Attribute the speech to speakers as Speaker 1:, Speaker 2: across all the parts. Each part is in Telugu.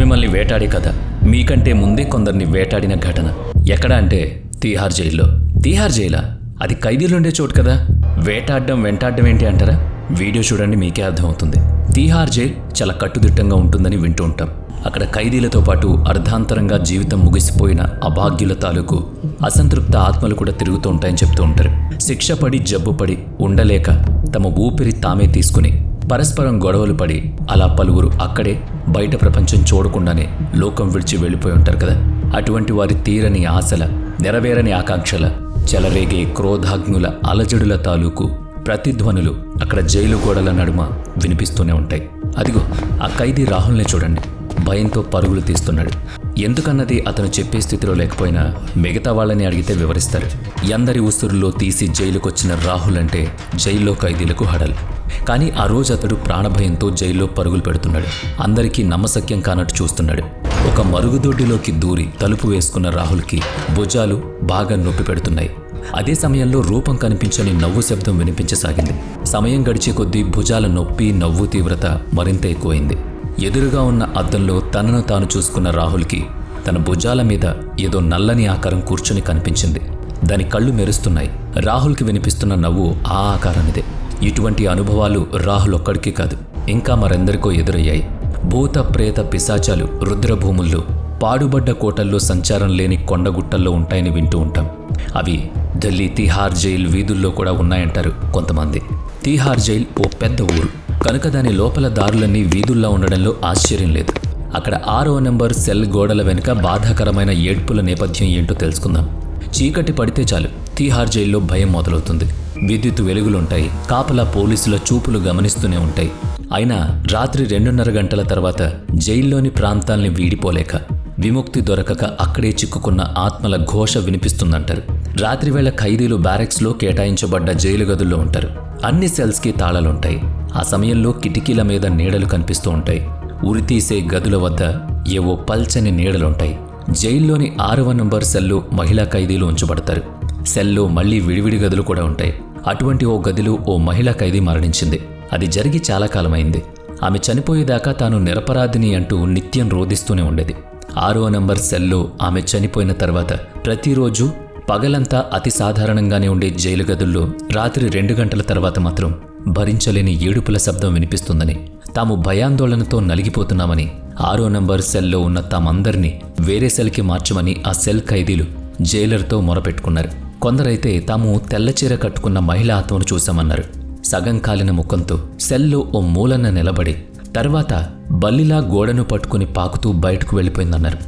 Speaker 1: మిమ్మల్ని వేటాడే కథ మీకంటే ముందే కొందరిని వేటాడిన ఘటన. ఎక్కడ అంటే తీహార్ జైల్లో. తీహార్ జైలా? అది ఖైదీలుండే చోటు కదా. వెంటాడడం ఏంటి అంటారా? వీడియో చూడండి, మీకే అర్థమవుతుంది. తీహార్ జైల్ చాలా కట్టుదిట్టంగా ఉంటుందని వింటూ ఉంటాం. అక్కడ ఖైదీలతో పాటు అర్ధాంతరంగా జీవితం ముగిసిపోయిన అభాగ్యుల తాలూకు అసంతృప్త ఆత్మలు కూడా తిరుగుతూ ఉంటాయని చెప్తూ ఉంటారు. శిక్ష పడి జబ్బుపడి ఉండలేక తమ ఊపిరి తామే తీసుకుని పరస్పరం గొడవలు పడి అలా పలువురు అక్కడే బయట ప్రపంచం చూడకుండానే లోకం విడిచి వెళ్ళిపోయి ఉంటారు కదా. అటువంటి వారి తీరని ఆశల, నెరవేరని ఆకాంక్షల, చెలరేగే క్రోధాగ్నుల అలజడుల తాలూకు ప్రతిధ్వనులు అక్కడ జైలు గోడల నడుమ వినిపిస్తూనే ఉంటాయి. అదిగో ఆ ఖైదీ రాహుల్నే చూడండి, భయంతో పరుగులు తీస్తున్నాడు. ఎందుకన్నది అతను చెప్పే స్థితిలో లేకపోయినా మిగతా వాళ్ళని అడిగితే వివరిస్తారు. ఎందరి ఉసురులో తీసి జైలుకొచ్చిన రాహుల్ అంటే జైల్లో ఖైదీలకు హడల్. కానీ ఆ రోజు అతడు ప్రాణభయంతో జైల్లో పరుగులు పెడుతున్నాడు. అందరికీ నమ్మశక్యం కానట్టు చూస్తున్నాడు. ఒక మరుగుదొడ్డిలోకి దూరి తలుపు వేసుకున్న రాహుల్కి భుజాలు బాగా నొప్పి పెడుతున్నాయి. అదే సమయంలో రూపం కనిపించని నవ్వు శబ్దం వినిపించసాగింది. సమయం గడిచే కొద్దీ భుజాల నొప్పి, నవ్వు తీవ్రత మరింత ఎక్కువైంది. ఎదురుగా ఉన్న అద్దంలో తనను తాను చూసుకున్న రాహుల్కి తన భుజాల మీద ఏదో నల్లని ఆకారం కూర్చుని కనిపించింది. దాని కళ్ళు మెరుస్తున్నాయి. రాహుల్కి వినిపిస్తున్న నవ్వు ఆ ఆకారానిదే. ఇటువంటి అనుభవాలు రాహుల్ ఒక్కడికి కాదు, ఇంకా మరెందరికో ఎదురయ్యాయి. భూత ప్రేత పిశాచాలు రుద్రభూముల్లో, పాడుబడ్డ కోటల్లో సంచారం లేని కొండగుట్టల్లో ఉంటాయని వింటూ ఉంటాం. అవి ఢిల్లీ తీహార్ జైల్ వీధుల్లో కూడా ఉన్నాయంటారు కొంతమంది. తీహార్ జైల్ ఓ పెద్ద ఊరు కనుక దాని లోపల దారులన్నీ వీధుల్లా ఉండడంలో ఆశ్చర్యం లేదు. అక్కడ 6వ నెంబర్ సెల్ గోడల వెనుక బాధాకరమైన ఏడ్పుల నేపథ్యం ఏంటో తెలుసుకుందాం. చీకటి పడితే చాలు తీహార్ జైల్లో భయం మొదలవుతుంది. విద్యుత్ వెలుగులుంటాయి, కాపలా పోలీసుల చూపులు గమనిస్తూనే ఉంటాయి. అయినా రాత్రి 2:30 గంటల తర్వాత జైల్లోని ప్రాంతాల్ని వీడిపోలేక, విముక్తి దొరకక అక్కడే చిక్కుకున్న ఆత్మల ఘోష వినిపిస్తుందంటారు. రాత్రివేళ ఖైదీలు బ్యారెక్స్లో కేటాయించబడ్డ జైలు గదుల్లో ఉంటారు. అన్ని సెల్స్కి తాళాలుంటాయి. ఆ సమయంలో కిటికీల మీద నీడలు కనిపిస్తూ ఉంటాయి. ఉరితీసే గదుల వద్ద ఏవో పల్చని నీడలుంటాయి. జైల్లోని 6వ నంబర్ సెల్లో మహిళా ఖైదీలు ఉంచబడతారు. సెల్లో మళ్లీ విడివిడి గదులు కూడా ఉంటాయి. అటువంటి ఓ గదిలో ఓ మహిళా ఖైదీ మరణించింది. అది జరిగి చాలా కాలమైంది. ఆమె చనిపోయేదాకా తాను నిరపరాధిని అంటూ నిత్యం రోధిస్తూనే ఉండేది. 6వ నంబర్ సెల్లో ఆమె చనిపోయిన తర్వాత ప్రతిరోజు పగలంతా అతి సాధారణంగానే ఉండే జైలు గదుల్లో రాత్రి 2 గంటల తర్వాత మాత్రం భరించలేని ఏడుపుల శబ్దం వినిపిస్తుందని, తాము భయాందోళనతో నలిగిపోతున్నామని 6వ నంబర్ సెల్లో ఉన్న తామందరినీ వేరే సెల్కి మార్చమని ఆ సెల్ ఖైదీలు జైలర్తో మొరపెట్టుకున్నారు. కొందరైతే తాము తెల్లచీర కట్టుకున్న మహిళా ఆత్మను చూశామన్నారు. సగం కాలిన ముఖంతో సెల్లో ఓ మూలన నిలబడి తర్వాత బల్లిలా గోడను పట్టుకుని పాకుతూ బయటకు వెళ్ళిపోయిందన్నారు.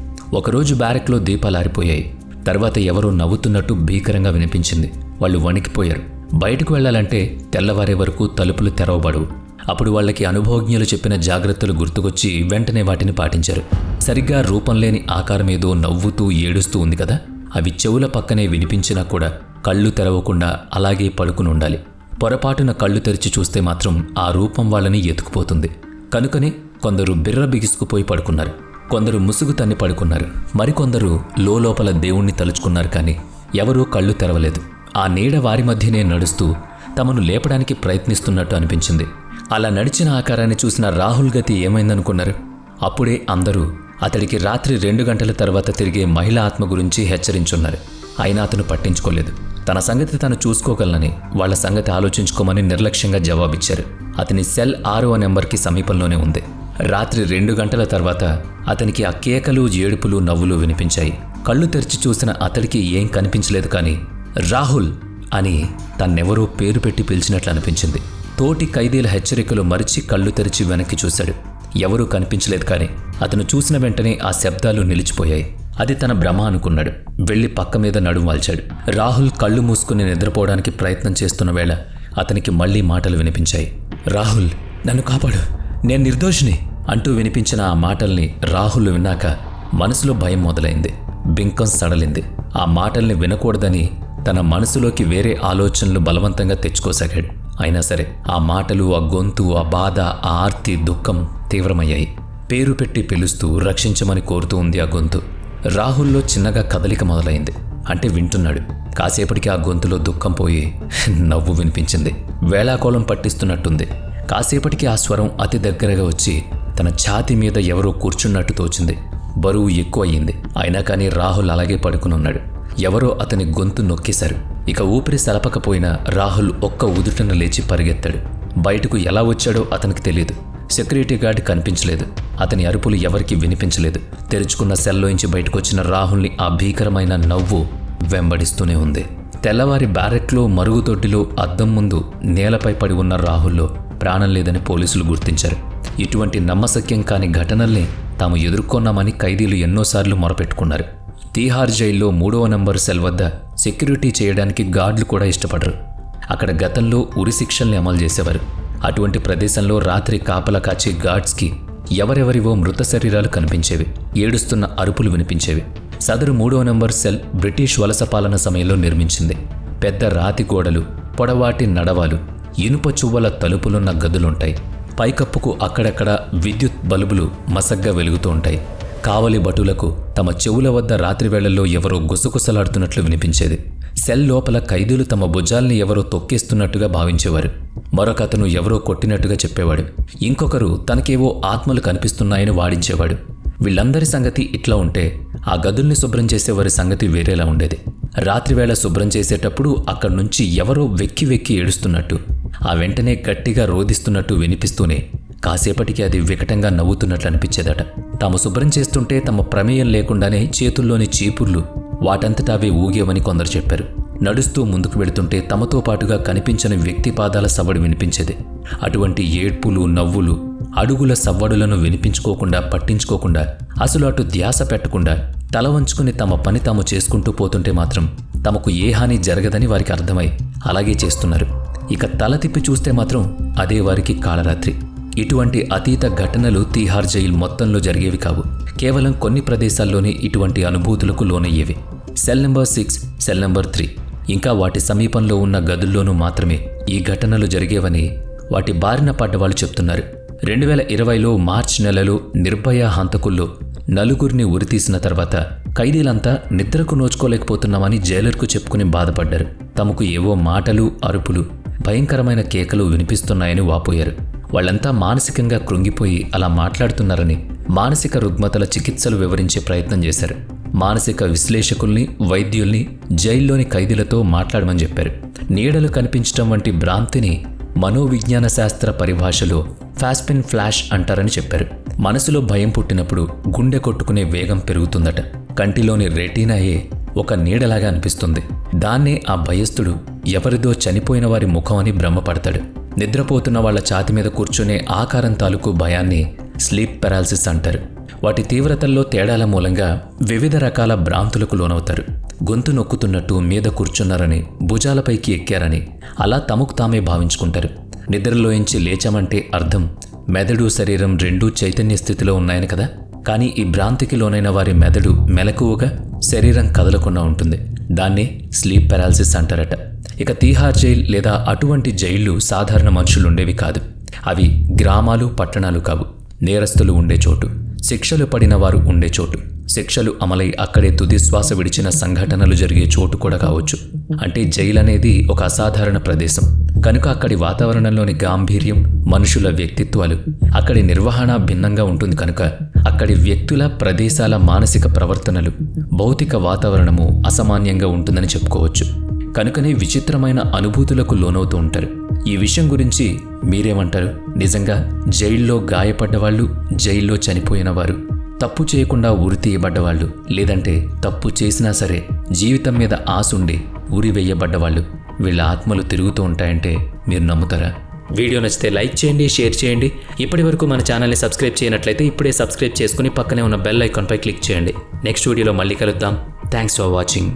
Speaker 1: ఒకరోజు బ్యారెక్లో దీపాలారిపోయాయి. తర్వాత ఎవరో నవ్వుతున్నట్టు భీకరంగా వినిపించింది. వాళ్ళు వణికిపోయారు. బయటకు వెళ్లాలంటే తెల్లవారే వరకు తలుపులు తెరవబడవు. అప్పుడు వాళ్ళకి అనుభవజ్ఞులు చెప్పిన జాగ్రత్తలు గుర్తుకొచ్చి వెంటనే వాటిని పాటించారు. సరిగ్గా రూపం లేని ఆకారం ఏదో నవ్వుతూ ఏడుస్తూ ఉంది కదా, అవి చెవుల పక్కనే వినిపించినా కూడా కళ్ళు తెరవకుండా అలాగే పడుకుని ఉండాలి. పొరపాటున కళ్ళు తెరిచి చూస్తే మాత్రం ఆ రూపం వాళ్ళని ఎత్తుకుపోతుంది. కనుకనే కొందరు బిర్ర బిగుసుకుపోయి పడుకున్నారు, కొందరు ముసుగు తన్ని పడుకున్నారు, మరికొందరు లోపల దేవుణ్ణి తలుచుకున్నారు. కానీ ఎవరూ కళ్ళు తెరవలేదు. ఆ నీడ వారి మధ్యనే నడుస్తూ తమను లేపడానికి ప్రయత్నిస్తున్నట్టు అనిపించింది. అలా నడిచిన ఆకారాన్ని చూసిన రాహుల్ గతి ఏమైందనుకున్నారు? అప్పుడే అందరూ అతడికి రాత్రి 2 గంటల తర్వాత తిరిగే మహిళా ఆత్మ గురించి హెచ్చరించున్నారు. అయినా అతను పట్టించుకోలేదు. తన సంగతి తను చూసుకోగలనని, వాళ్ల సంగతి ఆలోచించుకోమని నిర్లక్ష్యంగా జవాబిచ్చారు. అతని సెల్ 6వ నెంబర్కి సమీపంలోనే ఉంది. రాత్రి 2 గంటల తర్వాత అతనికి ఆ కేకలు, ఏడుపులు, నవ్వులు వినిపించాయి. కళ్ళు తెరిచి చూసిన అతడికి ఏం కనిపించలేదు. కానీ రాహుల్ అని తన్నెవరో పేరు పెట్టి పిలిచినట్లు అనిపించింది. తోటి ఖైదీల హెచ్చరికలు మరిచి కళ్ళు తెరిచి వెనక్కి చూశాడు. ఎవరూ కనిపించలేదు. కానీ అతను చూసిన వెంటనే ఆ శబ్దాలు నిలిచిపోయాయి. అది తన భ్రమ అనుకున్నాడు. వెళ్లి పక్క మీద నడుము వాల్చాడు. రాహుల్ కళ్ళు మూసుకుని నిద్రపోవడానికి ప్రయత్నం చేస్తున్న వేళ అతనికి మళ్లీ మాటలు వినిపించాయి. రాహుల్, నన్ను కాపాడు, నేను నిర్దోషిని అంటూ వినిపించిన ఆ మాటల్ని రాహుల్ విన్నాక మనసులో భయం మొదలైంది. బింకం సడలింది. ఆ మాటల్ని వినకూడదని తన మనసులోకి వేరే ఆలోచనలు బలవంతంగా తెచ్చుకోసాగాడు. అయినా సరే ఆ మాటలు, ఆ గొంతు, ఆ బాధ, ఆ ఆర్తి, దుఃఖం తీవ్రమయ్యాయి. పేరు పెట్టి పిలుస్తూ రక్షించమని కోరుతూ ఉంది ఆ గొంతు. రాహుల్లో చిన్నగా కదలిక మొదలైంది. అంటే వింటున్నాడు. కాసేపటికి ఆ గొంతులో దుఃఖం పోయి నవ్వు వినిపించింది. వేళాకోళం పట్టిస్తున్నట్టుంది. కాసేపటికి ఆ స్వరం అతి దగ్గరగా వచ్చి తన ఛాతీ మీద ఎవరో కూర్చున్నట్టు తోచింది. బరువు ఎక్కువ అయ్యింది. అయినా కానీ రాహుల్ అలాగే పడుకునున్నాడు. ఎవరో అతని గొంతు నొక్కేశారు. ఇక ఊపిరి సలపకపోయినా రాహుల్ ఒక్క ఉదుటన లేచి పరిగెత్తాడు. బయటకు ఎలా వచ్చాడో అతనికి తెలియదు. సెక్యూరిటీ గార్డ్ కనిపించలేదు. అతని అరుపులు ఎవరికీ వినిపించలేదు. తెరుచుకున్న సెల్లోంచి బయటకొచ్చిన రాహుల్ని ఆ భీకరమైన నవ్వు వెంబడిస్తూనే ఉంది. తెల్లవారి బ్యారెక్లో మరుగుదొడ్డిలో అద్దం ముందు నేలపై పడి ఉన్న రాహుల్లో ప్రాణం లేదని పోలీసులు గుర్తించారు. ఇటువంటి నమ్మశక్యం కాని ఘటనల్ని తాము ఎదుర్కొన్నామని ఖైదీలు ఎన్నోసార్లు మొరపెట్టుకున్నారు. తీహార్ జైల్లో 3వ నంబర్ సెల్ వద్ద సెక్యూరిటీ చేయడానికి గార్డులు కూడా ఇష్టపడరు. అక్కడ గతంలో ఉరి శిక్షల్ని అమలు చేసేవారు. అటువంటి ప్రదేశంలో రాత్రి కాపలా కాచే గార్డ్స్కి ఎవరెవరివో మృత శరీరాలు కనిపించేవి. ఏడుస్తున్న అరుపులు వినిపించేవి. సదరు 3వ నంబర్ సెల్ బ్రిటిష్ వలస పాలన సమయంలో నిర్మించింది. పెద్ద రాతి గోడలు, పొడవాటి నడవాలు, ఇనుప చువ్వల తలుపులున్న గదులుంటాయి. పైకప్పుకు అక్కడక్కడ విద్యుత్ బల్బులు మసగ్గా వెలుగుతూ ఉంటాయి. కావలి భటులకు తమ చెవుల వద్ద రాత్రివేళల్లో ఎవరో గుసగుసలాడుతున్నట్లు వినిపించేది. సెల్ లోపల ఖైదీలు తమ భుజాల్ని ఎవరో తొక్కేస్తున్నట్టుగా భావించేవారు. మరొకతను ఎవరో కొట్టినట్టుగా చెప్పేవాడు. ఇంకొకరు తనకేవో ఆత్మలు కనిపిస్తున్నాయని వాడించేవాడు. వీళ్ళందరి సంగతి ఇట్లా ఉంటే ఆ గదుల్ని శుభ్రం చేసేవారి సంగతి వేరేలా ఉండేది. రాత్రివేళ శుభ్రం చేసేటప్పుడు అక్కడి నుంచి ఎవరో వెక్కి వెక్కి ఏడుస్తున్నట్టు, ఆ వెంటనే గట్టిగా రోదిస్తున్నట్టు వినిపిస్తూనే కాసేపటికి అది వికటంగా నవ్వుతున్నట్లు అనిపించేదట. తాము శుభ్రం చేస్తుంటే తమ ప్రమేయం లేకుండానే చేతుల్లోని చీపుర్లు వాటంతటా అవే ఊగేవని కొందరు చెప్పారు. నడుస్తూ ముందుకు వెళుతుంటే తమతో పాటుగా కనిపించని వ్యక్తి పాదాల సవ్వడి వినిపించేది. అటువంటి ఏడ్పులు, నవ్వులు, అడుగుల సవ్వడులను వినిపించుకోకుండా, పట్టించుకోకుండా, అసలు అటు ధ్యాస పెట్టకుండా తల వంచుకుని తమ పని తాము చేసుకుంటూ పోతుంటే మాత్రం తమకు ఏ హాని జరగదని వారికి అర్థమై అలాగే చేస్తున్నారు. ఇక తల తిప్పి చూస్తే మాత్రం అదే వారికి కాళరాత్రి. ఇటువంటి అతీత ఘటనలు తీహార్ జైలు మొత్తంలో జరిగేవి కావు. కేవలం కొన్ని ప్రదేశాల్లోనే ఇటువంటి అనుభూతులకు లోనయ్యేవి. సెల్ నెంబర్ 6, సెల్ నెంబర్ 3 ఇంకా వాటి సమీపంలో ఉన్న గదుల్లోనూ మాత్రమే ఈ ఘటనలు జరిగేవని వాటి బారిన పడ్డవాళ్ళు చెప్తున్నారు. 2020లో మార్చి నెలలో నిర్భయ హంతకుల్లో 4గురిని ఉరితీసిన తర్వాత ఖైదీలంతా నిద్రకు నోచుకోలేకపోతున్నామని జైలర్కు చెప్పుకుని బాధపడ్డారు. తమకు ఏవో మాటలు, అరుపులు, భయంకరమైన కేకలు వినిపిస్తున్నాయని వాపోయారు. వాళ్ళంతా మానసికంగా కృంగిపోయి అలా మాట్లాడుతున్నారని మానసిక రుగ్మతల చికిత్సలు వివరించే ప్రయత్నం చేశారు. మానసిక విశ్లేషకుల్ని, వైద్యుల్ని జైల్లోని ఖైదీలతో మాట్లాడమని చెప్పారు. నీడలు కనిపించడం వంటి భ్రాంతిని మనోవిజ్ఞాన శాస్త్ర పరిభాషలో ఫాస్పిన్ ఫ్లాష్ అంటారని చెప్పారు. మనసులో భయం పుట్టినప్పుడు గుండె కొట్టుకునే వేగం పెరుగుతుందట. కంటిలోని రెటీనాయే ఒక నీడలాగా అనిపిస్తుంది. దాన్నే ఆ భయస్థుడు ఎవరిదో చనిపోయిన వారి ముఖం అని భ్రమపడతాడు. నిద్రపోతున్న వాళ్ల ఛాతి మీద కూర్చునే ఆకారం తాలూకు భయాన్ని స్లీప్ పెరాలసిస్ అంటారు. వాటి తీవ్రతల్లో తేడాల మూలంగా వివిధ రకాల భ్రాంతులకు లోనవుతారు. గొంతు నొక్కుతున్నట్టు మీద కూర్చున్నారని, భుజాలపైకి ఎక్కారని అలా తమకు తామే భావించుకుంటారు. నిద్రలోంచి లేచామంటే అర్థం మెదడు, శరీరం రెండూ చైతన్య స్థితిలో ఉన్నాయని కదా. కానీ ఈ భ్రాంతికి లోనైన వారి మెదడు మెలకువగా, శరీరం కదలకుండా ఉంటుంది. దాన్నే స్లీప్ పెరాలసిస్ అంటారట. ఇక తీహార్ జైల్ లేదా అటువంటి జైళ్లు సాధారణ మనుషులుండేవి కాదు. అవి గ్రామాలు, పట్టణాలు కావు. నేరస్తులు ఉండే చోటు, శిక్షలు పడిన వారు ఉండే చోటు, శిక్షలు అమలై అక్కడే తుది శ్వాస విడిచిన సంఘటనలు జరిగే చోటు కూడా కావచ్చు. అంటే జైలు అనేది ఒక అసాధారణ ప్రదేశం కనుక అక్కడి వాతావరణంలోని గాంభీర్యం, మనుషుల వ్యక్తిత్వాలు, అక్కడి నిర్వహణ భిన్నంగా ఉంటుంది కనుక అక్కడి వ్యక్తుల, ప్రదేశాల మానసిక ప్రవర్తనలు, భౌతిక వాతావరణము అసామాన్యంగా ఉంటుందని చెప్పుకోవచ్చు. కనుకనే విచిత్రమైన అనుభూతులకు లోనవుతూ ఉంటారు. ఈ విషయం గురించి మీరేమంటారు? నిజంగా జైల్లో గాయపడ్డవాళ్ళు, జైల్లో చనిపోయిన వారు, తప్పు చేయకుండా ఉరి తీయబడ్డవాళ్ళు, లేదంటే తప్పు చేసినా సరే జీవితం మీద ఆశుండి ఉరి వేయబడ్డవాళ్ళు, వీళ్ళ ఆత్మలు తిరుగుతూ ఉంటాయంటే మీరు నమ్ముతారా? వీడియో నచ్చితే లైక్ చేయండి, షేర్ చేయండి. ఇప్పటి వరకు మన ఛానల్ని సబ్స్క్రైబ్ చేయనట్లయితే ఇప్పుడే సబ్స్క్రైబ్ చేసుకుని పక్కనే ఉన్న బెల్ ఐకాన్పై క్లిక్ చేయండి. నెక్స్ట్ వీడియోలో మళ్ళీ కలుద్దాం. Thanks for watching.